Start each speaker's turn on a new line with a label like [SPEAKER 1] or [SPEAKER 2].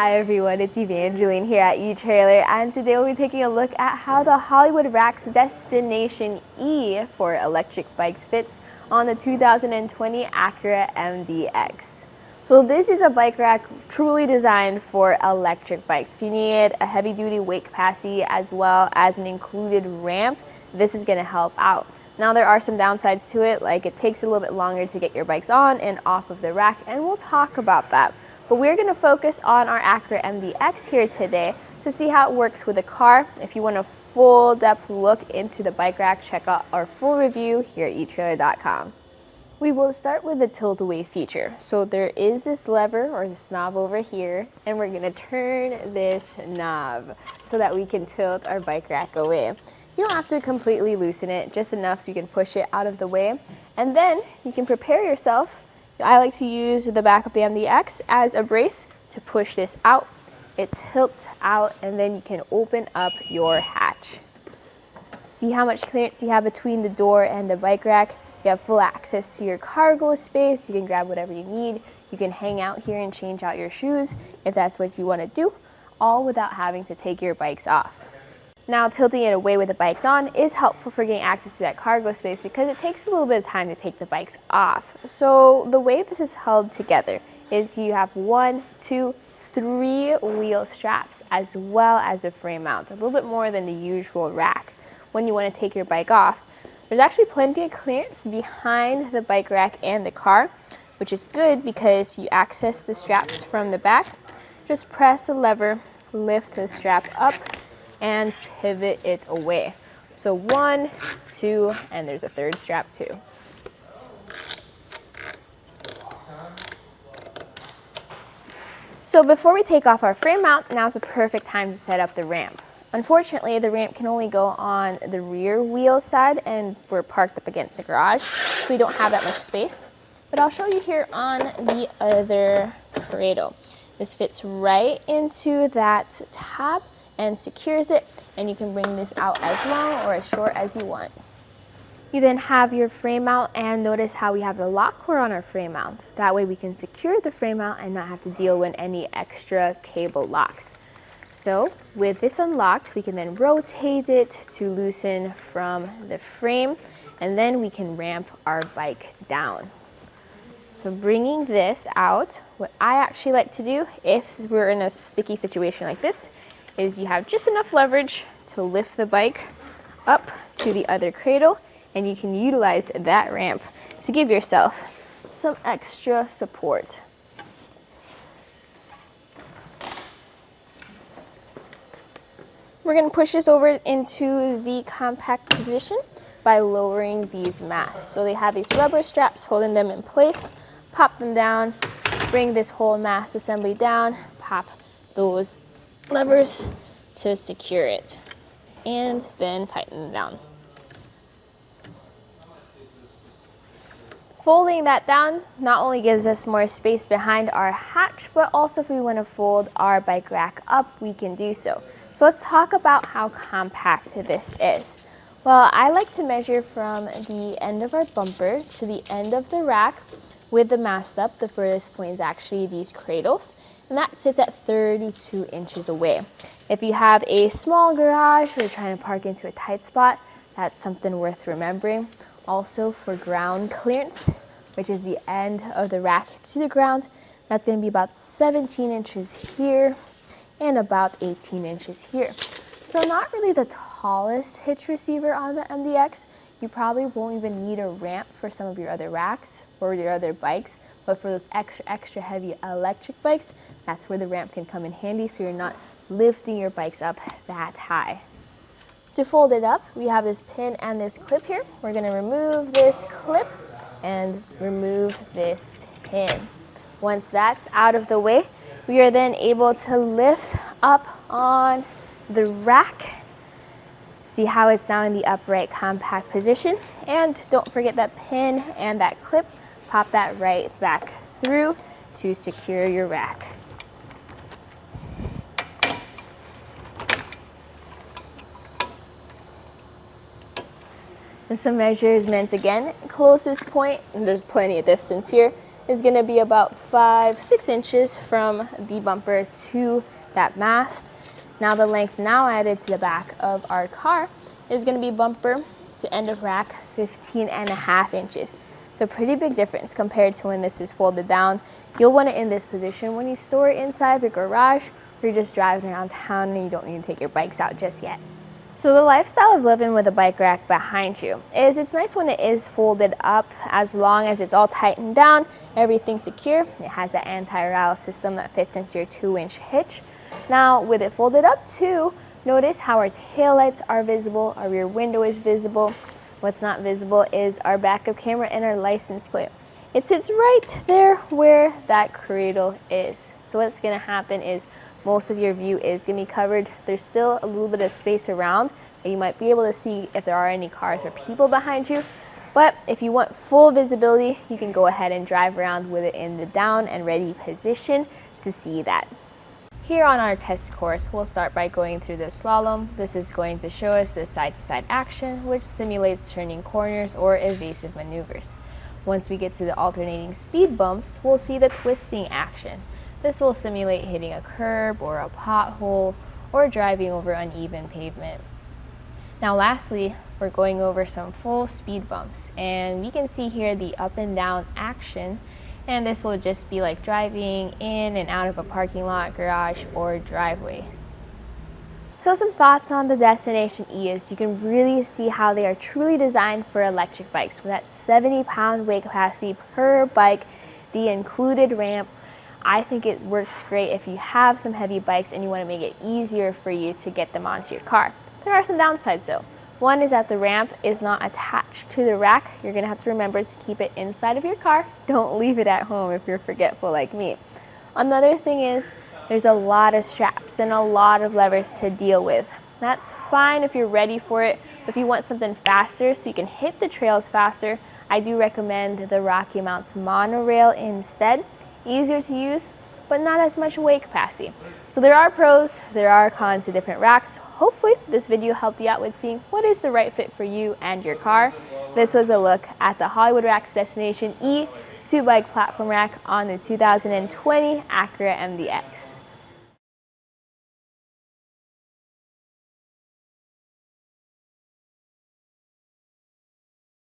[SPEAKER 1] Hi everyone, it's Evangeline here at eTrailer, and today we'll be taking a look at how the Hollywood Racks Destination E for electric bikes fits on the 2020 Acura MDX. So this is a bike rack truly designed for electric bikes. If you need a heavy-duty weight capacity as well as an included ramp, this is going to help out. Now there are some downsides to it, like it takes a little bit longer to get your bikes on and off of the rack, and we'll talk about that. But we're going to focus on our Acura MDX here today to see how it works with the car. If you want a full depth look into the bike rack, check out our full review here at etrailer.com. We will start with the tilt away feature. So there is this lever or this knob over here, and we're going to turn this knob so that we can tilt our bike rack away. You don't have to completely loosen it, just enough so you can push it out of the way. And then you can prepare yourself. I like to use the back of the MDX as a brace to push this out. It tilts out, and then you can open up your hatch. See how much clearance you have between the door and the bike rack. You have full access to your cargo space. You can grab whatever you need. You can hang out here and change out your shoes if that's what you want to do, all without having to take your bikes off. Now, tilting it away with the bikes on is helpful for getting access to that cargo space because it takes a little bit of time to take the bikes off. So the way this is held together is you have 1, 2, 3 wheel straps as well as a frame mount, a little bit more than the usual rack. When you want to take your bike off, there's actually plenty of clearance behind the bike rack and the car, which is good because you access the straps from the back. Just press a lever, lift the strap up, and pivot it away. So 1, 2, and there's a third strap too. So before we take off our frame mount, now's the perfect time to set up the ramp. Unfortunately, the ramp can only go on the rear wheel side, and we're parked up against the garage, so we don't have that much space. But I'll show you here on the other cradle. This fits right into that tab and secures it, and you can bring this out as long or as short as you want. You then have your frame mount, and notice how we have the lock core on our frame mount. That way we can secure the frame mount and not have to deal with any extra cable locks. So with this unlocked, we can then rotate it to loosen from the frame, and then we can ramp our bike down. So bringing this out, what I actually like to do if we're in a sticky situation like this is you have just enough leverage to lift the bike up to the other cradle, and you can utilize that ramp to give yourself some extra support. We're going to push this over into the compact position by lowering these masts. So they have these rubber straps holding them in place. Pop them down, bring this whole mast assembly down, pop those levers to secure it, and then tighten them down. Folding that down not only gives us more space behind our hatch, but also if we want to fold our bike rack up, we can do so. So let's talk about how compact this is. Well, I like to measure from the end of our bumper to the end of the rack with the mast up. The furthest point is actually these cradles, and that sits at 32 inches away. If you have a small garage or you're trying to park into a tight spot, that's something worth remembering. Also for ground clearance, which is the end of the rack to the ground, that's going to be about 17 inches here and about 18 inches here. So not really the tallest hitch receiver on the MDX. You probably won't even need a ramp for some of your other racks or your other bikes, but for those extra heavy electric bikes, that's where the ramp can come in handy, so you're not lifting your bikes up that high. To fold it up, we have this pin and this clip here. We're going to remove this clip and remove this pin. Once that's out of the way, we are then able to lift up on the rack. See how it's now in the upright compact position, and don't forget that pin and that clip. Pop that right back through to secure your rack. And some measurements again. Closest point, and there's plenty of distance here, is going to be about 5-6 inches from the bumper to that mast. Now the length now added to the back of our car is going to be bumper to end of rack 15.5 inches. So pretty big difference compared to when this is folded down. You'll want it in this position when you store it inside your garage or you're just driving around town and you don't need to take your bikes out just yet. So the lifestyle of living with a bike rack behind you is it's nice when it is folded up, as long as it's all tightened down, everything's secure. It has an anti-rattle system that fits into your 2-inch hitch. Now with it folded up too, notice how our taillights are visible, our rear window is visible. What's not visible is our backup camera and our license plate. It sits right there where that cradle is. So what's going to happen is most of your view is going to be covered. There's still a little bit of space around that you might be able to see if there are any cars or people behind you. But if you want full visibility, you can go ahead and drive around with it in the down and ready position to see that. Here on our test course, we'll start by going through the slalom. This is going to show us the side-to-side action, which simulates turning corners or evasive maneuvers. Once we get to the alternating speed bumps, we'll see the twisting action. This will simulate hitting a curb or a pothole or driving over uneven pavement. Now lastly, we're going over some full speed bumps, and we can see here the up and down action. And this will just be like driving in and out of a parking lot, garage, or driveway. So some thoughts on the Destination E is you can really see how they are truly designed for electric bikes. With that 70-pound weight capacity per bike, the included ramp, I think it works great if you have some heavy bikes and you want to make it easier for you to get them onto your car. There are some downsides though. One is that the ramp is not attached to the rack. You're going to have to remember to keep it inside of your car. Don't leave it at home if you're forgetful like me. Another thing is there's a lot of straps and a lot of levers to deal with. That's fine if you're ready for it. If you want something faster so you can hit the trails faster, I do recommend the Rocky Mounts monorail instead. Easier to use, but not as much weight capacity. So there are pros, there are cons to different racks. Hopefully this video helped you out with seeing what is the right fit for you and your car. This was a look at the Hollywood Racks Destination E 2-bike platform rack on the 2020 Acura MDX.